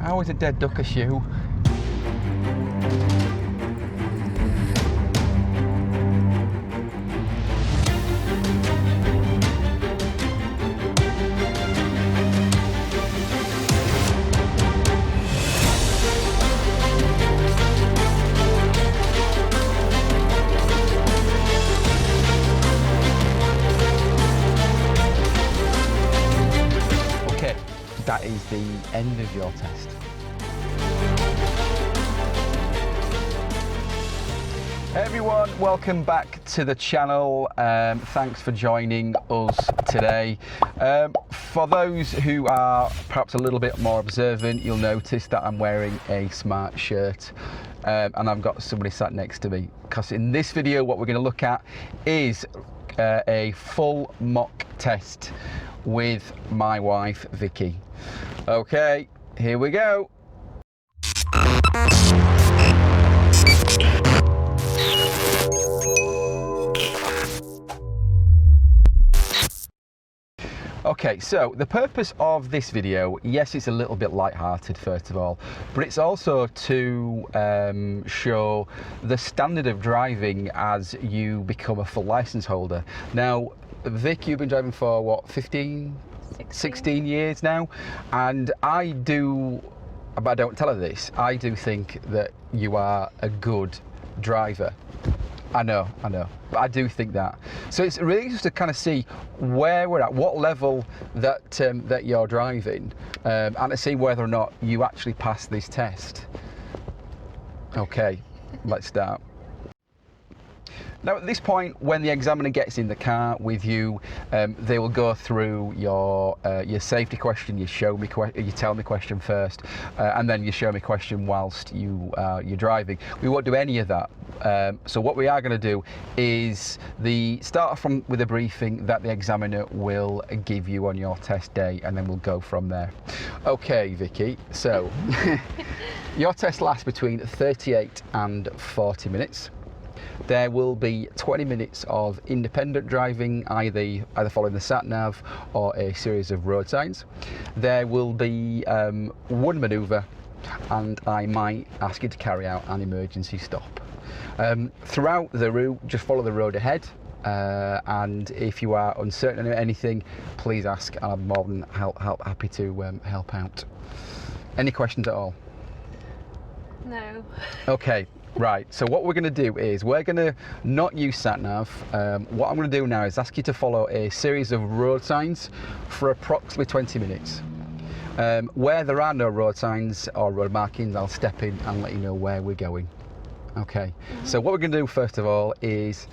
How is a dead duck a shoe? Okay, that is the end of your test. Hey everyone, welcome back to the channel. Thanks for joining us today. For those who are perhaps a little bit more observant, you'll notice that I'm wearing a smart shirt and I've got somebody sat next to me, because in this video what we're going to look at is a full mock test with my wife Vicky. Okay, here we go. Okay, so the purpose of this video, yes, it's a little bit light-hearted first of all, but it's also to show the standard of driving as you become a full license holder. Now, Vic, you've been driving for what, 16 years now, and I do, but I don't tell her this, I do think that you are a good driver. I know, but I do think that. So it's really just to kind of see where we're at, what level that that you're driving, and to see whether or not you actually pass this test. Okay, let's start. Now at this point, when the examiner gets in the car with you, they will go through your safety question, your tell me question first, and then your show me question whilst you're driving. We won't do any of that. So what we are going to do is start with a briefing that the examiner will give you on your test day, and then we'll go from there. Okay, Vicky. So your test lasts between 38 and 40 minutes. There will be 20 minutes of independent driving, either following the sat-nav or a series of road signs. There will be one manoeuvre, and I might ask you to carry out an emergency stop. Throughout the route, just follow the road ahead, and if you are uncertain of anything, please ask, and I'm more than happy to help out. Any questions at all? No. Okay. Right, so what we're going to do is we're going to not use sat-nav. What I'm going to do now is ask you to follow a series of road signs for approximately 20 minutes. Where there are no road signs or road markings, I'll step in and let you know where we're going. Okay, so what we're going to do first of all is,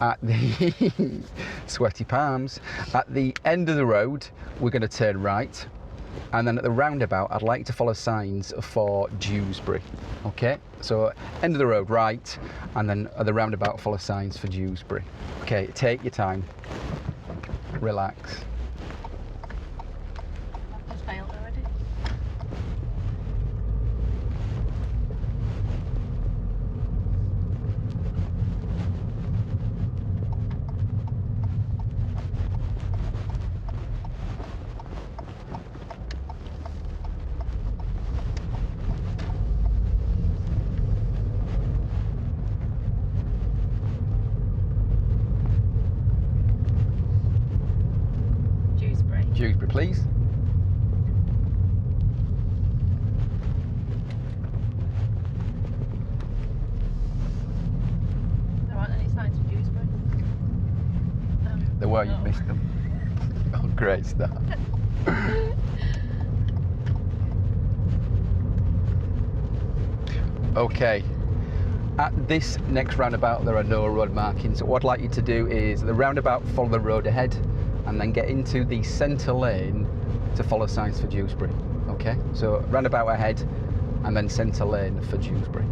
at the sweaty palms, at the end of the road, we're going to turn right. And then at the roundabout, I'd like to follow signs for Dewsbury. Okay, so end of the road, right, and then at the roundabout, follow signs for Dewsbury. Okay, take your time, relax. I've just failed already. Dewsbury, please. There aren't any signs for Dewsbury. There were, you missed them. Oh, great stuff. Okay. At this next roundabout, there are no road markings. So what I'd like you to do is, the roundabout, follow the road ahead, and then get into the centre lane to follow signs for Dewsbury. Okay, so roundabout ahead, and then centre lane for Dewsbury.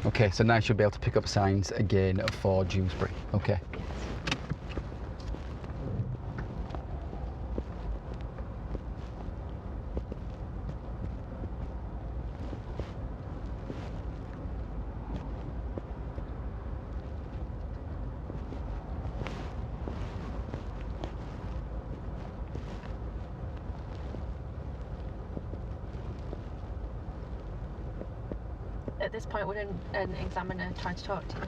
Okay, so now you should be able to pick up signs again for Dewsbury. Okay. At this point, would an examiner try to talk to you?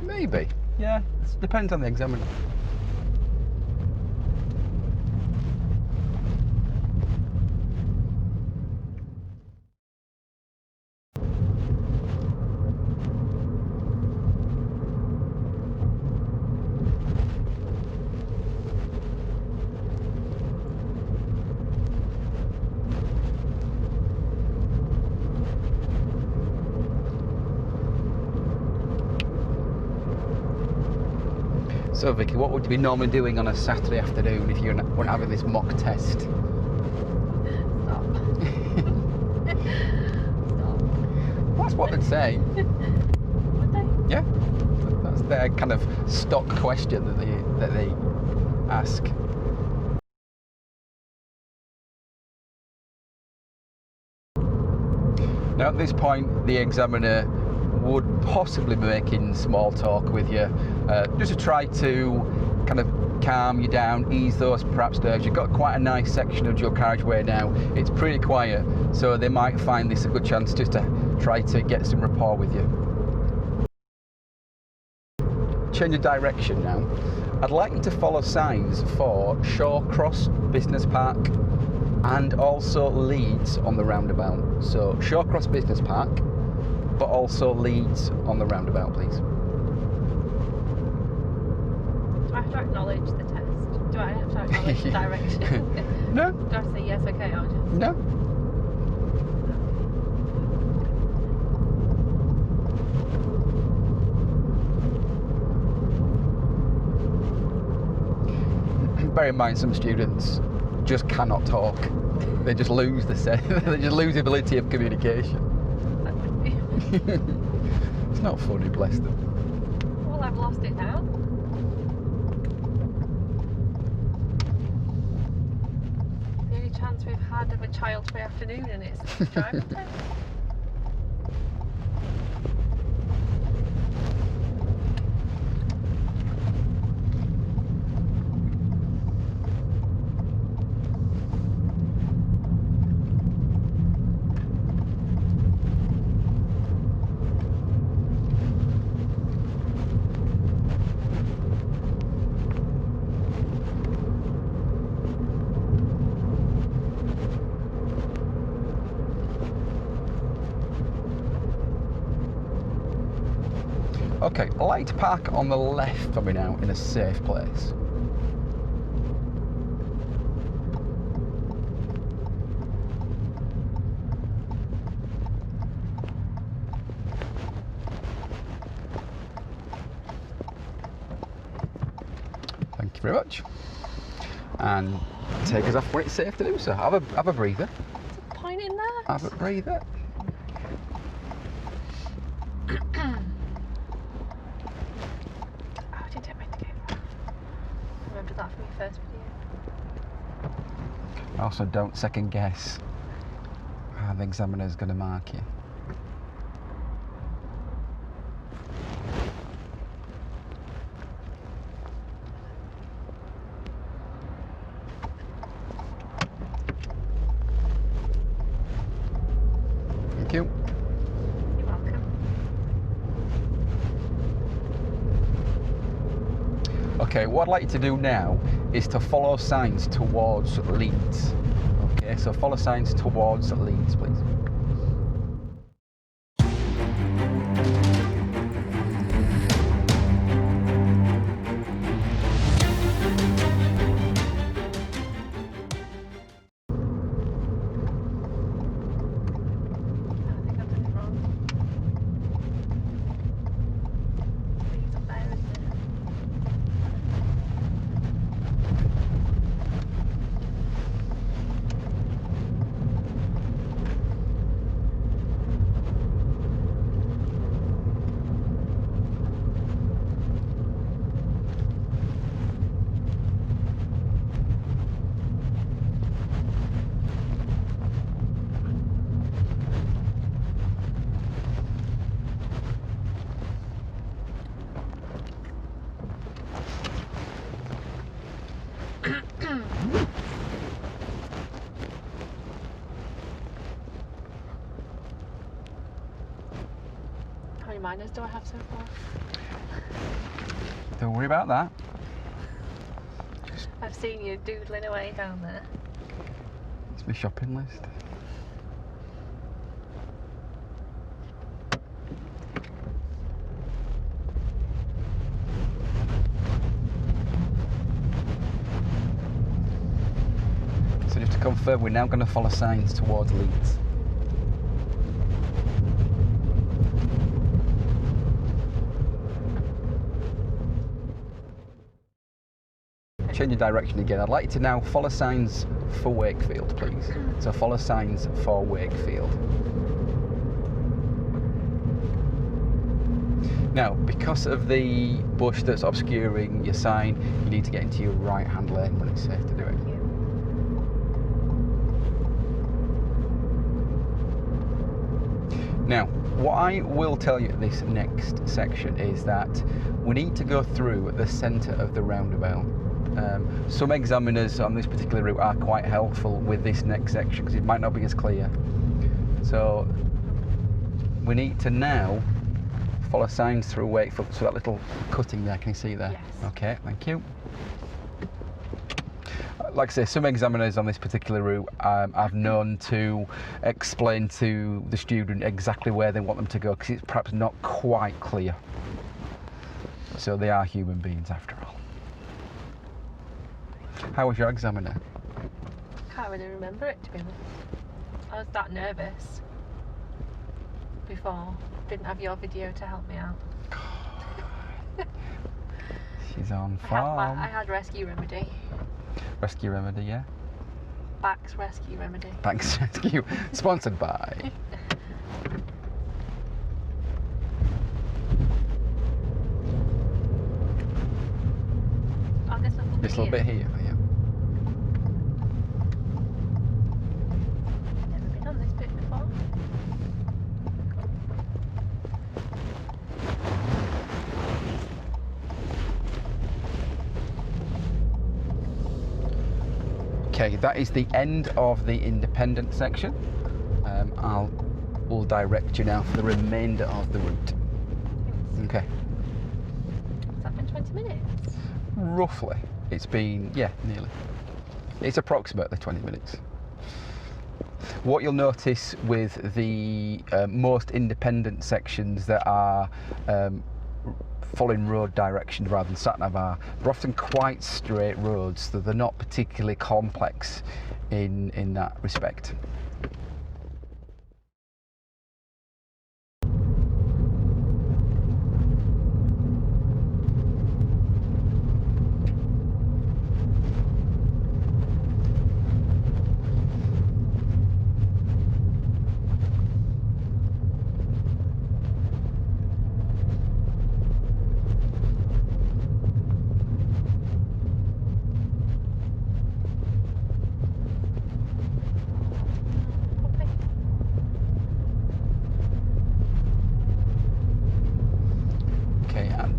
Maybe. Yeah, it depends on the examiner. So Vicky, what would you be normally doing on a Saturday afternoon if you weren't having this mock test? Stop. That's what they'd say. Would they? Yeah, that's their kind of stock question that they ask. Now at this point, the examiner would possibly be making small talk with you, just to try to kind of calm you down, ease those perhaps nerves. You've got quite a nice section of dual carriageway now. It's pretty quiet, so they might find this a good chance just to try to get some rapport with you. Change of direction now. I'd like you to follow signs for Shawcross Business Park and also Leeds on the roundabout. So Shawcross Business Park, but also Leeds on the roundabout, please. Do I have to acknowledge the test? Do I have to acknowledge the direction? No. Do I have to say yes, okay, or just... No. Bear in mind, some students just cannot talk. They just lose they just lose the ability of communication. That would be... It's not funny, bless them. Well, I've lost it now. The only chance we've had of a child-free afternoon, and it's driving test. Okay, I like to park on the left for me now in a safe place. Thank you very much. And take us off when it's safe to do so. Have a breather. What's the point in that? Have a breather. Oh, I didn't take my ticket. Remember that from your first video. Also, don't second guess how the examiner's going to mark you. Thank you. You're welcome. Okay, what I'd like you to do now is to follow signs towards Leeds. Okay, so follow signs towards Leeds, please. I think I've done it wrong. Leeds up there, isn't it? many minors do I have so far? Don't worry about that. I've seen you doodling away down there. It's my shopping list. So just to confirm, we're now going to follow signs towards Leeds. Change your direction again. I'd like you to now follow signs for Wakefield, please. So follow signs for Wakefield. Now, because of the bush that's obscuring your sign, you need to get into your right-hand lane when it's safe to do it. Now, what I will tell you at this next section is that we need to go through the centre of the roundabout. Some examiners on this particular route are quite helpful with this next section because it might not be as clear. So we need to now follow signs through Wakefield. So that little cutting there, can you see there? Yes. Okay, thank you. Like I say, some examiners on this particular route I've known to explain to the student exactly where they want them to go because it's perhaps not quite clear. So they are human beings after all. How was your examiner? Can't really remember it, to be honest. I was that nervous before. Didn't have your video to help me out. She's on form. I had Rescue Remedy. Rescue Remedy, yeah? Back's Rescue Remedy. Thanks, Rescue. Sponsored by. Oh, this little This little bit here, yeah. Never been on this bit before. Okay, that is the end of the independent section. We'll direct you now for the remainder of the route. Okay. Has that been 20 minutes? Roughly. It's been, yeah, nearly. It's approximately 20 minutes. What you'll notice with the most independent sections that are following road directions rather than sat-nav are, they're often quite straight roads, so they're not particularly complex in that respect.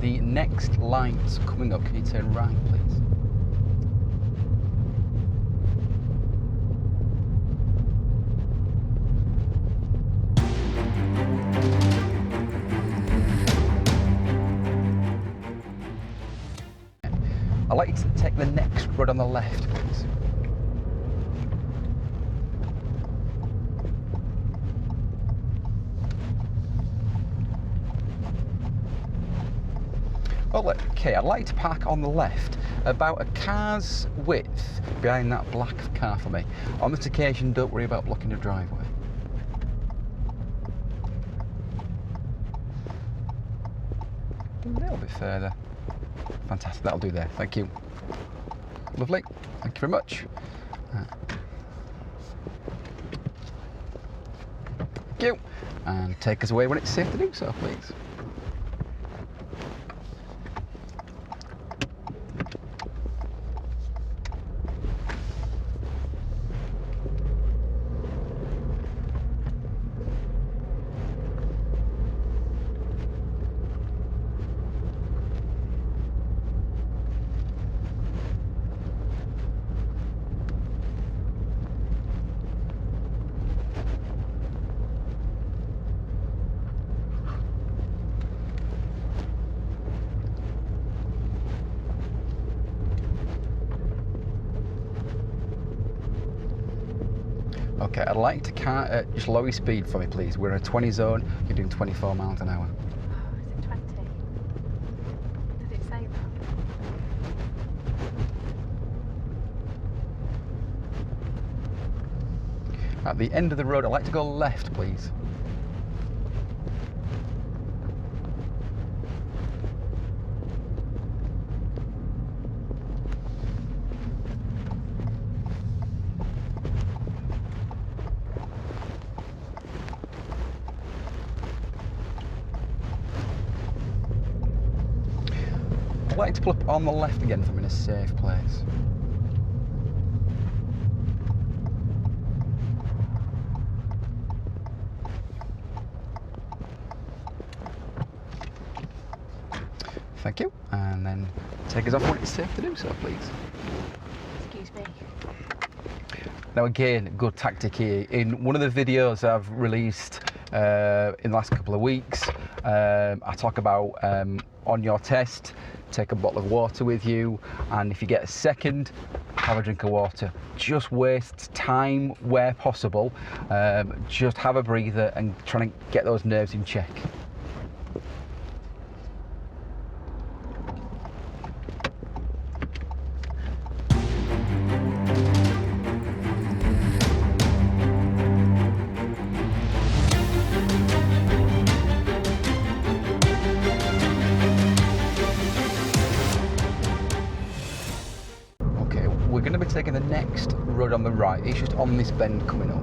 The next lights coming up, can you turn right, please? I'd like you to take the next road on the left, please. Well, okay, I'd like to park on the left, about a car's width behind that black car for me. On this occasion, don't worry about blocking the driveway. A little bit further. Fantastic, that'll do there, thank you. Lovely, thank you very much. Thank you. And take us away when it's safe to do so, please. Okay, I'd like to just lower your speed for me, please. We're in a 20 zone. You're doing 24 miles an hour. Oh, is it 20? Did it say that? At the end of the road, I'd like to go left, please. I'd like to pull up on the left again if I'm in a safe place. Thank you. And then take us off when it's safe to do so, please. Excuse me. Now again, good tactic here. In one of the videos I've released in the last couple of weeks, I talk about on your test, take a bottle of water with you, and if you get a second, have a drink of water. Just waste time where possible. Just have a breather and try and get those nerves in check. We're going to be taking the next road on the right. It's just on this bend coming up.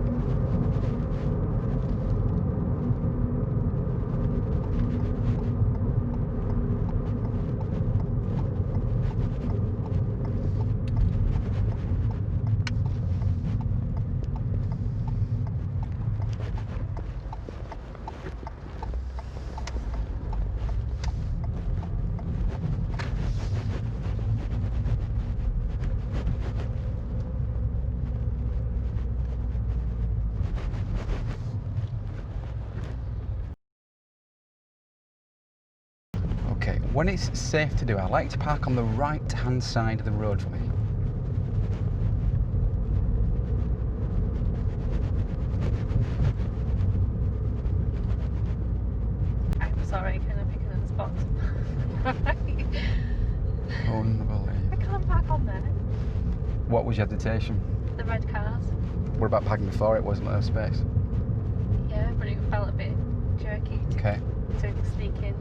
Okay, when it's safe to do, I like to park on the right-hand side of the road for me. I'm sorry, can I pick another spot? Unbelievable. I can't park on there. What was your hesitation? The red cars. What about parking before it wasn't enough space? Yeah, but it felt a bit jerky Okay. to sneak in.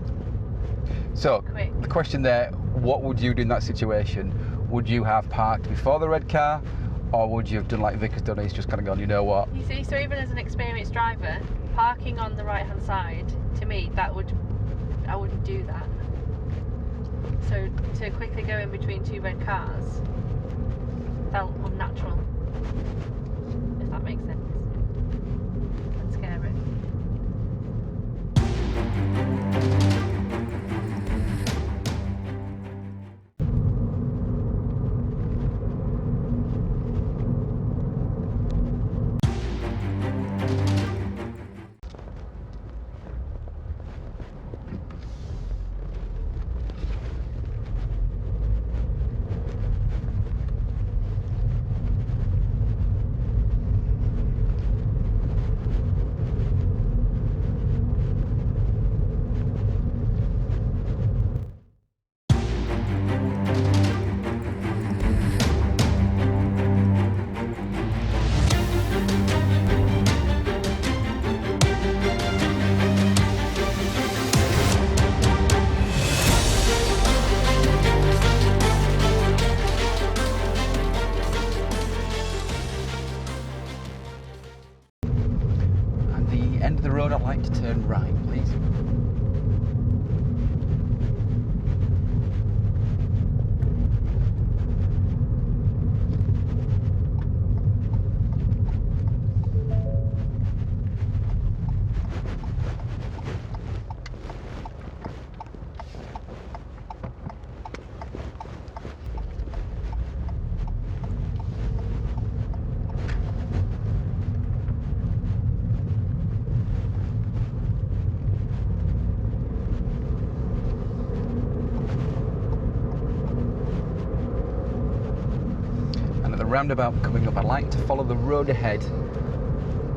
So, Quick. the question there, what would you do in that situation? Would you have parked before the red car, or would you have done like Vic has done? He's just kind of gone, you know what? You see, so even as an experienced driver, parking on the right hand side, to me, I wouldn't do that. So to quickly go in between two red cars felt unnatural, if that makes sense. And scary. End of the road, I'd like to turn right, please. Roundabout coming up, I'd like to follow the road ahead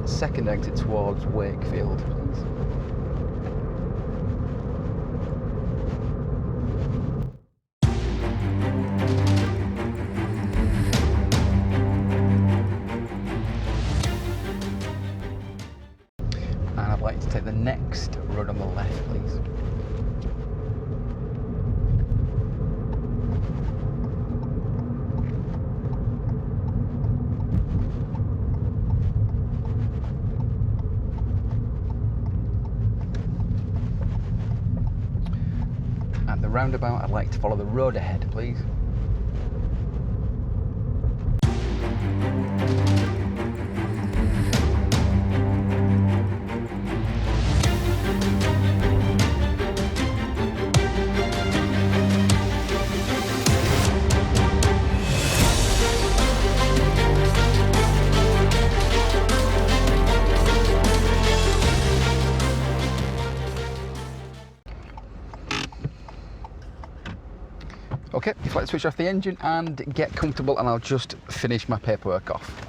second exit towards Wakefield, please. And I'd like to take the next road on the left, please. At the roundabout, I'd like to follow the road ahead, please. Okay, if I switch off the engine and get comfortable, and I'll just finish my paperwork off.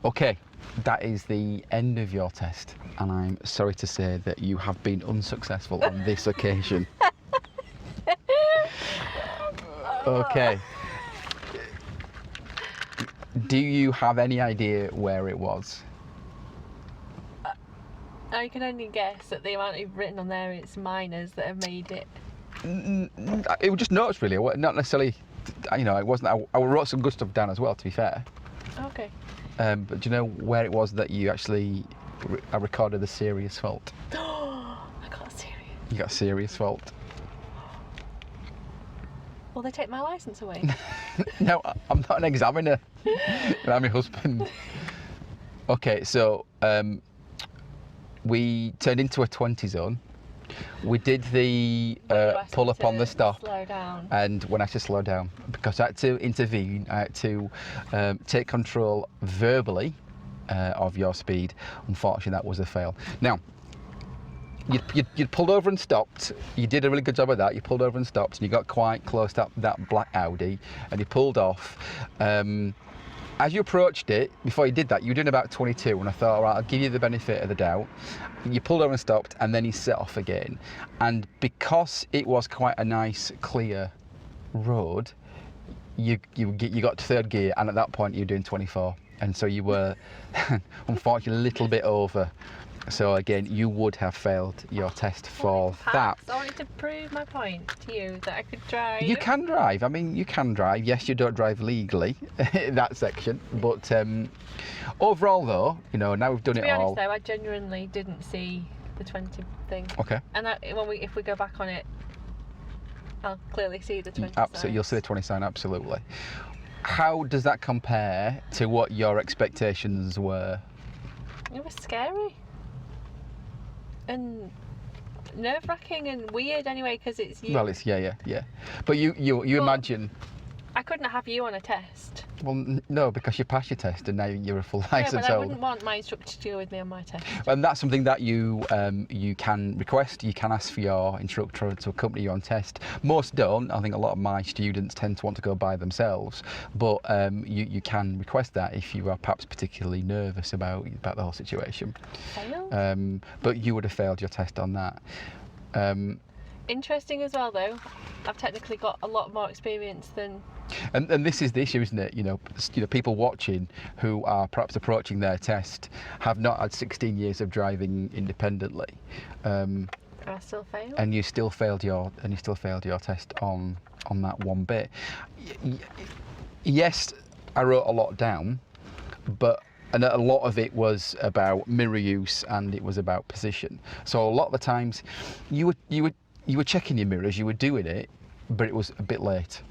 Okay, that is the end of your test, and I'm sorry to say that you have been unsuccessful on this occasion. Okay. Do you have any idea where it was? I can only guess at the amount you've written on there. It's miners that have made it. It was just notes, really. Not necessarily, you know, it wasn't. I wrote some good stuff down as well, to be fair. Okay. But do you know where it was that you actually recorded the serious fault? I got serious. You got a serious fault. Will they take my licence away? No, I'm not an examiner. I'm your husband. Okay, so we turned into a 20 zone. We did the pull up on the stop. Slow down. And when I said slow down, because I had to intervene, I had to take control verbally of your speed. Unfortunately, that was a fail. Now, you'd pulled over and stopped. You did a really good job of that. You pulled over and stopped, and you got quite close to that black Audi, and you pulled off. As you approached it, before you did that, you were doing about 22, and I thought, all right, I'll give you the benefit of the doubt. You pulled over and stopped, and then you set off again. And because it was quite a nice, clear road, you got to third gear, and at that point you were doing 24. And so you were, unfortunately, a little bit over. So again, you would have failed your test for that. I wanted to prove my point to you that I could drive. You can drive. I mean, you can drive. Yes, you don't drive legally in that section, but overall, though, you know, now we've done it all. To be honest, though, I genuinely didn't see the 20 thing. Okay. And if we go back on it, I'll clearly see the 20. Absolutely, you'll see the 20 sign. Absolutely. How does that compare to what your expectations were? It was scary. And nerve-wracking and weird anyway, because it's you. Well, it's yeah. But you imagine. I couldn't have you on a test. Well, no, because you passed your test and now you're a full licence Yeah, but I holder. wouldn't want my instructor to deal with me on my test. And that's something that you can request. You can ask for your instructor to accompany you on test. Most don't. I think a lot of my students tend to want to go by themselves. But you can request that if you are perhaps particularly nervous about the whole situation. Failed? But you would have failed your test on that. Interesting as well, though. I've technically got a lot more experience than. And this is the issue, isn't it? You know, people watching who are perhaps approaching their test have not had 16 years of driving independently. I still failed. And you still failed your test on that one bit. Yes, I wrote a lot down, and a lot of it was about mirror use and it was about position. So a lot of the times, you were checking your mirrors, you were doing it, but it was a bit late.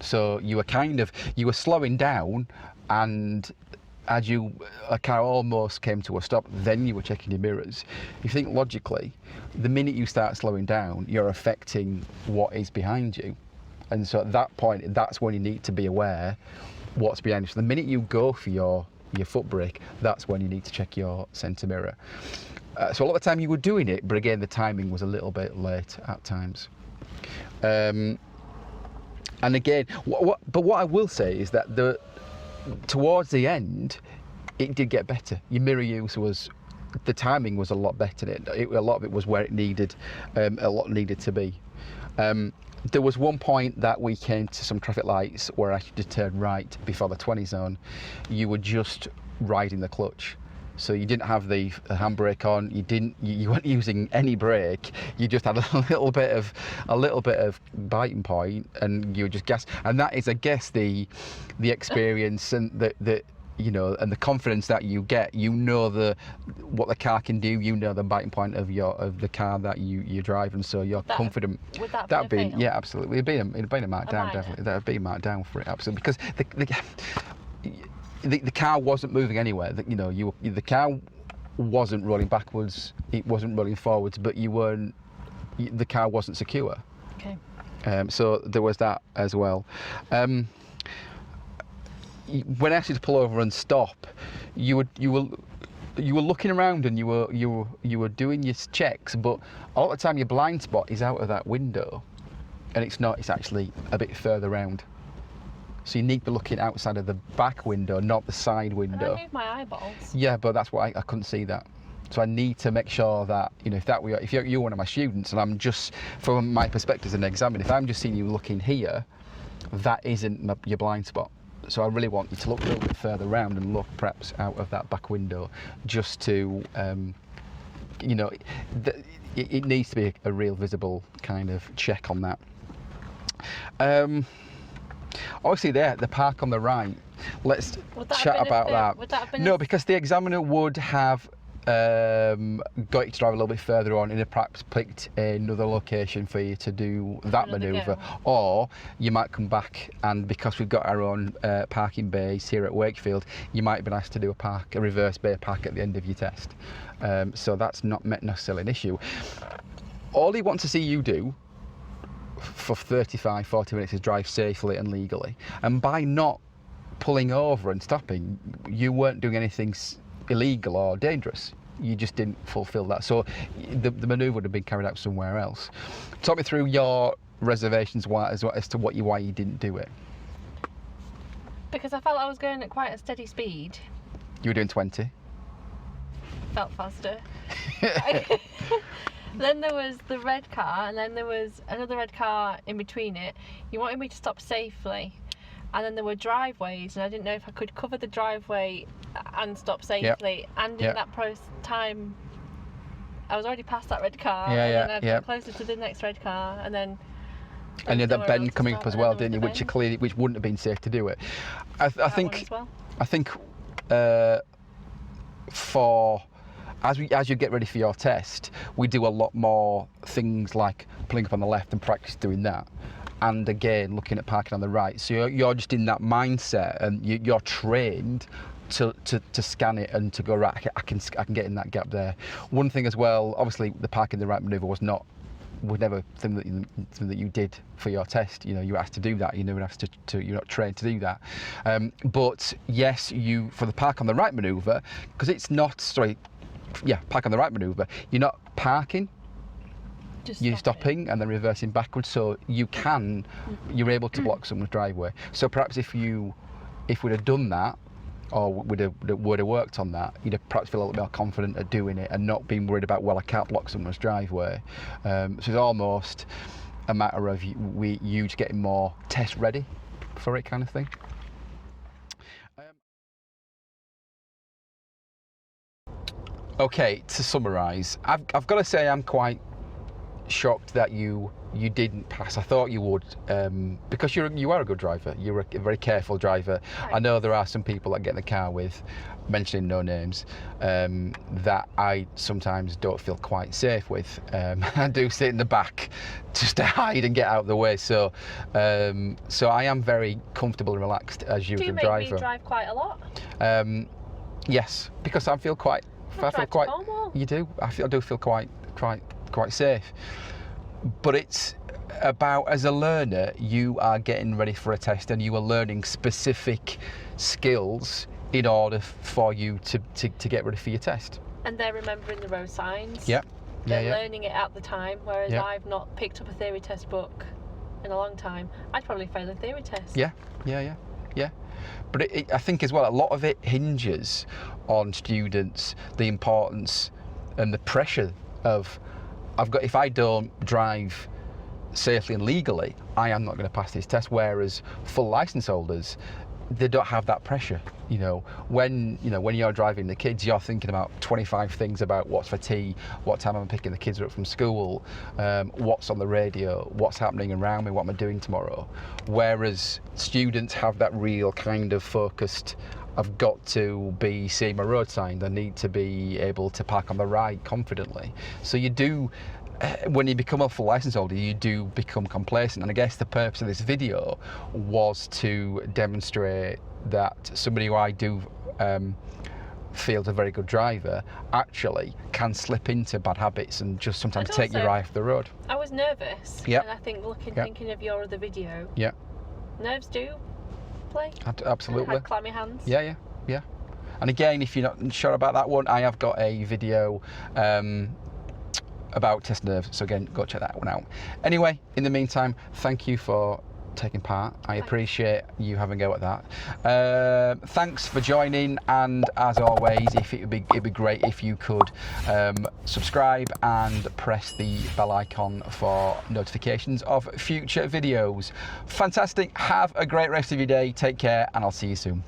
So you were slowing down, and as a car almost came to a stop, then you were checking your mirrors. If you think logically, the minute you start slowing down, you're affecting what is behind you. And so at that point, that's when you need to be aware what's behind you. So the minute you go for your foot brake, that's when you need to check your centre mirror. So a lot of the time you were doing it, but again, the timing was a little bit late at times. And again, but what I will say is that towards the end, it did get better. Your mirror use the timing was a lot better. A lot of it was where it needed, a lot needed to be. There was one point that we came to some traffic lights where I should turn right before the 20 zone. You were just riding the clutch. So you didn't have the handbrake on. You weren't using any brake. You just had a little bit of biting point, and you were just gas. And that is, I guess, the experience and the you know, and the confidence that you get. You know what the car can do. You know the biting point of the car that you're driving. So you're confident. Would that be a fail? Yeah, absolutely. It'd been a mark down, definitely. That'd be a mark down for it, absolutely, because the car wasn't moving anywhere. The car wasn't rolling backwards. It wasn't rolling forwards. But the car wasn't secure. Okay. So there was that as well. When I asked you to pull over and stop, you were looking around and you were doing your checks, but all the time your blind spot is out of that window, and it's not. It's actually a bit further round. So you need to be looking outside of the back window, not the side window. I moved my eyeballs. Yeah, but that's why I couldn't see that. So I need to make sure that, you know, if you're one of my students, and I'm just, from my perspective as an examiner, if I'm just seeing you looking here, that isn't your blind spot. So I really want you to look a little bit further around and look perhaps out of that back window, just to, you know, it needs to be a real visible kind of check on that. Obviously the park on the right, let's chat about that. Would that have been No, because the examiner would have got you to drive a little bit further on and perhaps picked another location for you to do that manoeuvre, or you might come back, and because we've got our own parking bays here at Wakefield, you might have been asked to do a reverse bay park at the end of your test. So that's not necessarily an issue. All he wants to see you do for 35-40 minutes is drive safely and legally, and by not pulling over and stopping, you weren't doing anything illegal or dangerous. You just didn't fulfill that. So the manoeuvre would have been carried out somewhere else. Talk me through your reservations as to why you didn't do it. Because I felt I was going at quite a steady speed. You were doing 20. Felt faster. Then there was the red car, and then there was another red car in between it. You wanted me to stop safely, and then there were driveways, and I didn't know if I could cover the driveway and stop safely. Yep. And in that time, I was already past that red car, and then I'd get closer to the next red car, and then. And you had that bend coming up as well, didn't you? Which wouldn't have been safe to do it. I think as you get ready for your test, we do a lot more things like pulling up on the left and practice doing that, and again looking at parking on the right. So you're just in that mindset, and you're trained to scan it and to go, right, I can get in that gap there. One thing as well, obviously the parking the right manoeuvre was never something that you did for your test. You know, you were asked to do that. You never asked to you're not trained to do that. But yes, for the park on the right manoeuvre, because it's not park on the right manoeuvre, you're not parking, you're stopping and then reversing backwards, so you're able to block someone's driveway. So perhaps if we'd have done that, or would have worked on that, you'd have perhaps feel a little more confident at doing it and not being worried about, well, I can't block someone's driveway. So it's almost a matter of you just getting more test ready for it, kind of thing. Okay, to summarise, I've got to say I'm quite shocked that you didn't pass. I thought you would, because you are a good driver. You're a very careful driver. Right. I know there are some people that get in the car with, mentioning no names, that I sometimes don't feel quite safe with. I do sit in the back just to hide and get out of the way. So I am very comfortable and relaxed as usual driver. Do you make me drive quite a lot? Yes, because I feel quite. You do. I do feel quite safe. But it's about, as a learner, you are getting ready for a test and you are learning specific skills in order for you to get ready for your test. And they're remembering the road signs. Yeah. They're learning it at the time, whereas I've not picked up a theory test book in a long time, I'd probably fail a theory test. Yeah. But I think as well, a lot of it hinges on students, the importance and the pressure of, if I don't drive safely and legally, I am not going to pass this test. Whereas full license holders, they don't have that pressure. When you're driving the kids, you're thinking about 25 things about what's for tea, what time I'm picking the kids up from school, what's on the radio, what's happening around me, what am I doing tomorrow. Whereas students have that real kind of focused, I've got to be seeing my road sign, I need to be able to park on the right confidently. So you do, when you become a full license holder, you do become complacent. And I guess the purpose of this video was to demonstrate that somebody who I do feel is a very good driver actually can slip into bad habits and just sometimes take your eye off the road. I was nervous. Yeah. And I think thinking of your other video. Yeah. Nerves do play. Absolutely. I had clammy hands. Yeah. And again, if you're not sure about that one, I have got a video about test nerves, so again, go check that one out. Anyway, in the meantime, thank you for taking part. I appreciate you having a go at that. Thanks for joining, and as always, it'd be great if you could subscribe and press the bell icon for notifications of future videos. Fantastic. Have a great rest of your day. Take care, and I'll see you soon.